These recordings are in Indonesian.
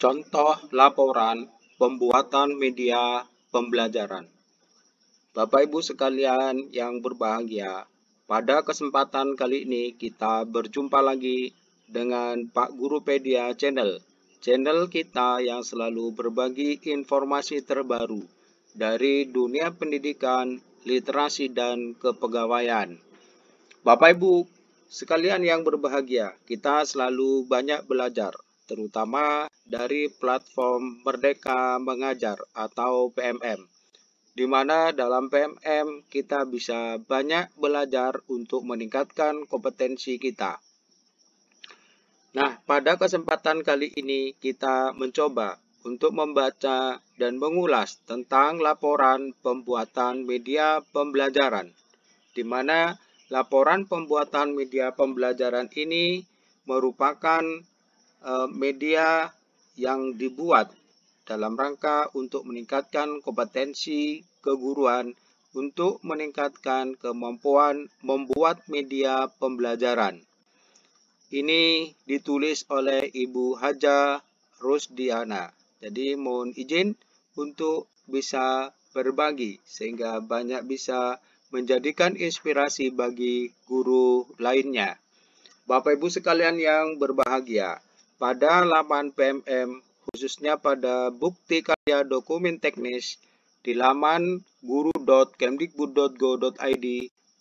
Contoh laporan pembuatan media pembelajaran. Bapak Ibu sekalian yang berbahagia, pada kesempatan kali ini kita berjumpa lagi dengan Pak Gurupedia Channel. Channel kita yang selalu berbagi informasi terbaru dari dunia pendidikan, literasi, dan kepegawaian. Bapak Ibu sekalian yang berbahagia, kita selalu banyak belajar, terutama dari platform Merdeka Mengajar atau PMM, di mana dalam PMM kita bisa banyak belajar untuk meningkatkan kompetensi kita. Nah, pada kesempatan kali ini kita mencoba untuk membaca dan mengulas tentang laporan pembuatan media pembelajaran, di mana laporan pembuatan media pembelajaran ini merupakan media yang dibuat dalam rangka untuk meningkatkan kompetensi keguruan, untuk meningkatkan kemampuan membuat media pembelajaran. Ini ditulis oleh Ibu Haja Rusdiana. Jadi mohon izin untuk bisa berbagi sehingga banyak bisa menjadikan inspirasi bagi guru lainnya. Bapak Ibu sekalian yang berbahagia, pada laman PMM khususnya pada bukti karya dokumen teknis di laman guru.kemdikbud.go.id,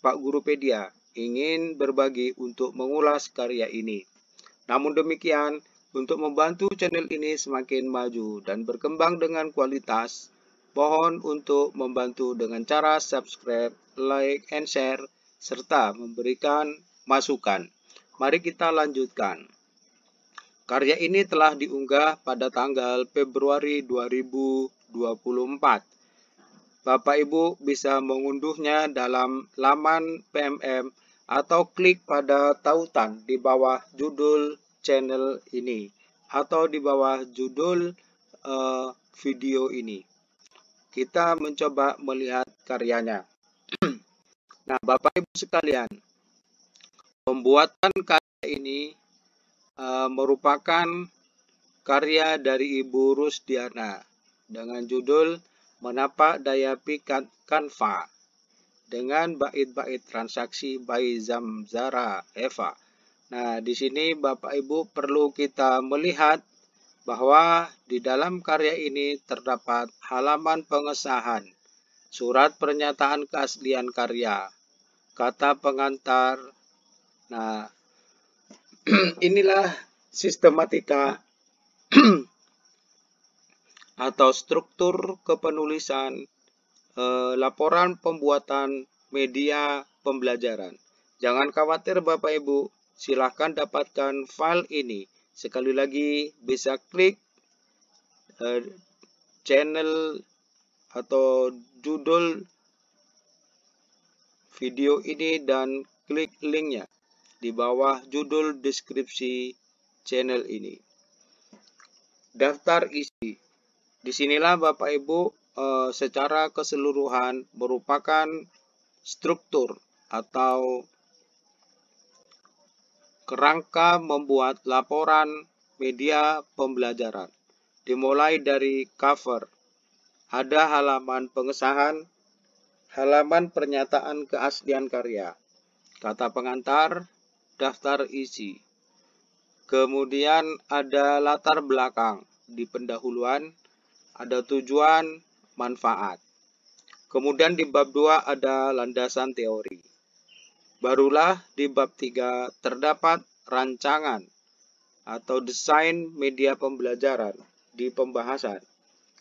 Pak Gurupedia ingin berbagi untuk mengulas karya ini. Namun demikian, untuk membantu channel ini semakin maju dan berkembang dengan kualitas, mohon untuk membantu dengan cara subscribe, like, and share, serta memberikan masukan. Mari kita lanjutkan. Karya ini telah diunggah pada tanggal Februari 2024. Bapak Ibu bisa mengunduhnya dalam laman PMM atau klik pada tautan di bawah judul channel ini atau di bawah judul video ini. Kita mencoba melihat karyanya. Nah, Bapak Ibu sekalian, pembuatan karya ini merupakan karya dari Ibu Rusdiana dengan judul Menapak Daya Pikat Canva dengan bait-bait transaksi by Zamzara Eva. Nah, di sini Bapak Ibu perlu kita melihat bahwa di dalam karya ini terdapat halaman pengesahan, surat pernyataan keaslian karya, kata pengantar. Nah, inilah sistematika atau struktur kepenulisan laporan pembuatan media pembelajaran. Jangan khawatir Bapak Ibu, silahkan dapatkan file ini. Sekali lagi bisa klik channel atau judul video ini dan klik linknya di bawah judul deskripsi channel ini. Daftar isi. Disinilah Bapak Ibu secara keseluruhan merupakan struktur atau kerangka membuat laporan media pembelajaran. Dimulai dari cover, ada halaman pengesahan, halaman pernyataan keaslian karya, kata pengantar, daftar isi. Kemudian ada latar belakang di pendahuluan, ada tujuan, manfaat. Kemudian di bab 2 ada landasan teori. Barulah di bab 3 terdapat rancangan atau desain media pembelajaran di pembahasan.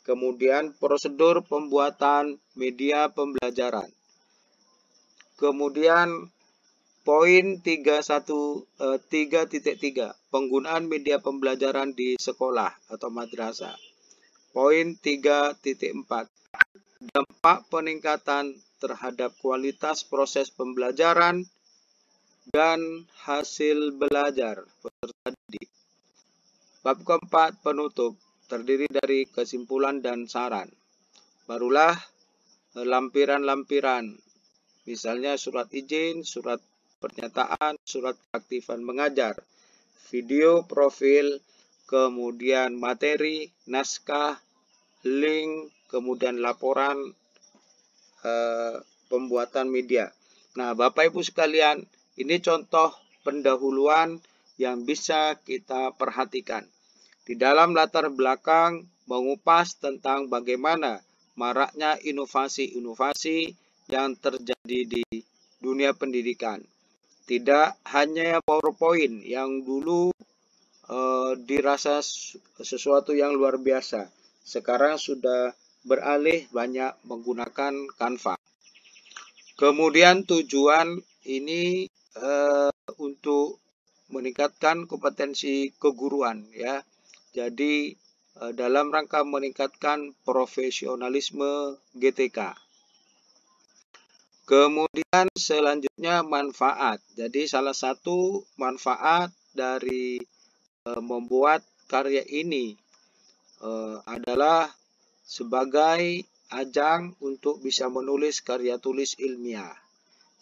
Kemudian prosedur pembuatan media pembelajaran. Kemudian poin 3.3 penggunaan media pembelajaran di sekolah atau madrasah. Poin 3.4 dampak peningkatan terhadap kualitas proses pembelajaran dan hasil belajar peserta didik. Bab keempat penutup terdiri dari kesimpulan dan saran. Barulah lampiran-lampiran, misalnya surat izin, surat pernyataan, surat aktifan mengajar, video profil, kemudian materi, naskah, link, kemudian laporan pembuatan media. Nah, Bapak Ibu sekalian, ini contoh pendahuluan yang bisa kita perhatikan. Di dalam latar belakang mengupas tentang bagaimana maraknya inovasi-inovasi yang terjadi di dunia pendidikan. Tidak hanya PowerPoint yang dulu dirasa sesuatu yang luar biasa. Sekarang sudah beralih banyak menggunakan Canva. Kemudian tujuan ini untuk meningkatkan kompetensi keguruan, ya. Jadi dalam rangka meningkatkan profesionalisme GTK. Kemudian selanjutnya manfaat. Jadi salah satu manfaat dari membuat karya ini adalah sebagai ajang untuk bisa menulis karya tulis ilmiah,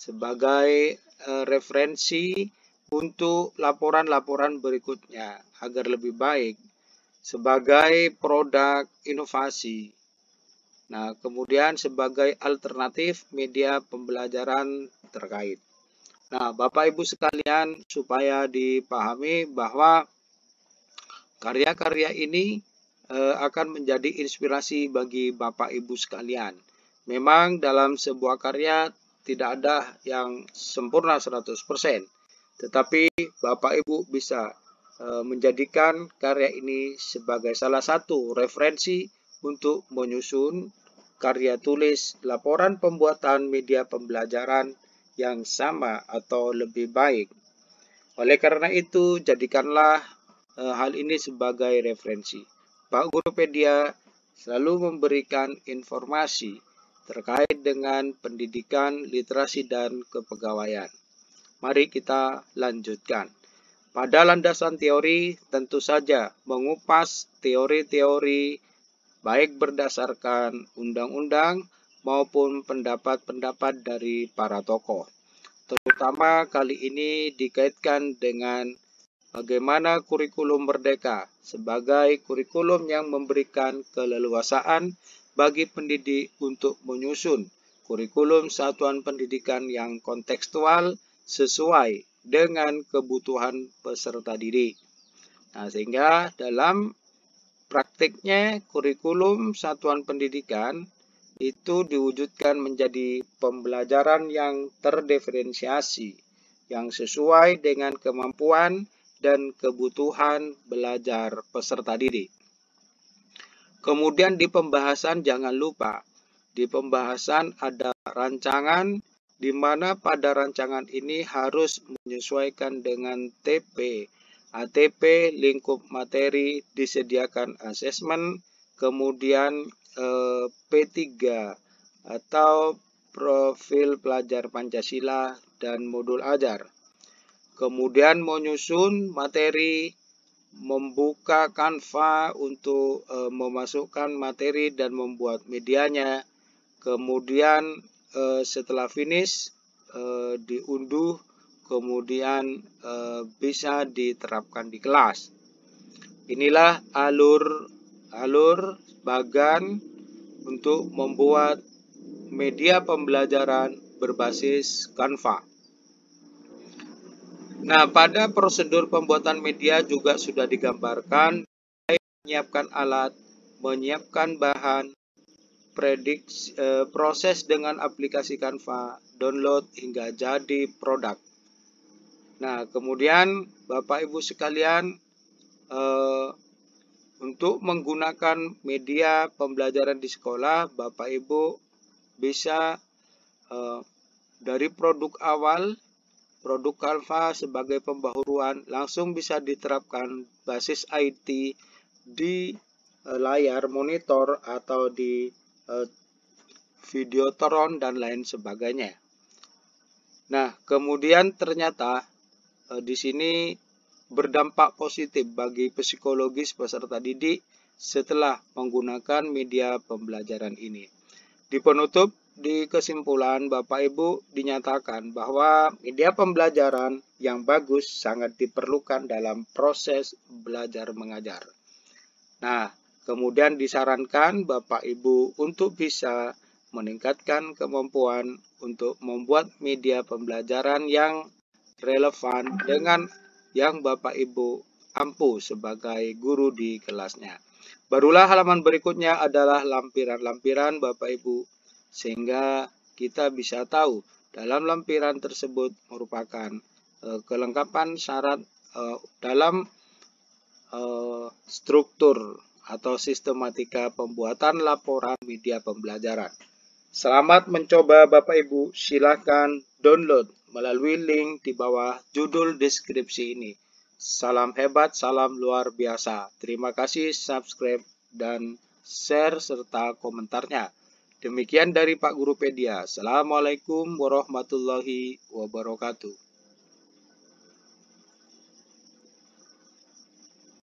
sebagai referensi untuk laporan-laporan berikutnya agar lebih baik, sebagai produk inovasi. Nah, kemudian sebagai alternatif media pembelajaran terkait. Nah, Bapak Ibu sekalian, supaya dipahami bahwa karya-karya ini akan menjadi inspirasi bagi Bapak Ibu sekalian. Memang dalam sebuah karya tidak ada yang sempurna 100%, tetapi Bapak Ibu bisa menjadikan karya ini sebagai salah satu referensi untuk menyusun karya tulis laporan pembuatan media pembelajaran yang sama atau lebih baik. Oleh karena itu, jadikanlah hal ini sebagai referensi. Pak Gurupedia selalu memberikan informasi terkait dengan pendidikan, literasi, dan kepegawaian. Mari kita lanjutkan. Pada landasan teori, tentu saja mengupas teori-teori baik berdasarkan undang-undang maupun pendapat-pendapat dari para tokoh. Terutama kali ini dikaitkan dengan bagaimana kurikulum merdeka sebagai kurikulum yang memberikan keleluasaan bagi pendidik untuk menyusun kurikulum satuan pendidikan yang kontekstual sesuai dengan kebutuhan peserta didik. Nah, sehingga dalam praktiknya kurikulum satuan pendidikan itu diwujudkan menjadi pembelajaran yang terdiferensiasi, yang sesuai dengan kemampuan dan kebutuhan belajar peserta didik. Kemudian di pembahasan jangan lupa, di pembahasan ada rancangan di mana pada rancangan ini harus menyesuaikan dengan TP, ATP, lingkup materi, disediakan asesmen, kemudian P3 atau profil pelajar Pancasila dan modul ajar. Kemudian menyusun materi, membuka Canva untuk memasukkan materi dan membuat medianya. Kemudian setelah finish diunduh, kemudian bisa diterapkan di kelas. Inilah alur bagan untuk membuat media pembelajaran berbasis Canva. Nah, pada prosedur pembuatan media juga sudah digambarkan menyiapkan alat, menyiapkan bahan, proses dengan aplikasi Canva, download hingga jadi produk. Nah, kemudian Bapak Ibu sekalian, untuk menggunakan media pembelajaran di sekolah, Bapak Ibu bisa dari produk awal, produk Canva sebagai pembaharuan, langsung bisa diterapkan basis IT di layar monitor atau di Videotron dan lain sebagainya. Nah, kemudian ternyata di sini berdampak positif bagi psikologis peserta didik setelah menggunakan media pembelajaran ini. Di penutup, di kesimpulan Bapak Ibu dinyatakan bahwa media pembelajaran yang bagus sangat diperlukan dalam proses belajar mengajar. Nah, kemudian disarankan Bapak Ibu untuk bisa meningkatkan kemampuan untuk membuat media pembelajaran yang relevan dengan yang Bapak Ibu ampu sebagai guru di kelasnya. Barulah halaman berikutnya adalah lampiran-lampiran Bapak Ibu, sehingga kita bisa tahu dalam lampiran tersebut merupakan kelengkapan syarat dalam struktur atau sistematika pembuatan laporan media pembelajaran. Selamat mencoba Bapak Ibu, silakan download melalui link di bawah judul deskripsi ini. Salam hebat, salam luar biasa. Terima kasih subscribe dan share serta komentarnya. Demikian dari Pak Gurupedia. Assalamualaikum warahmatullahi wabarakatuh.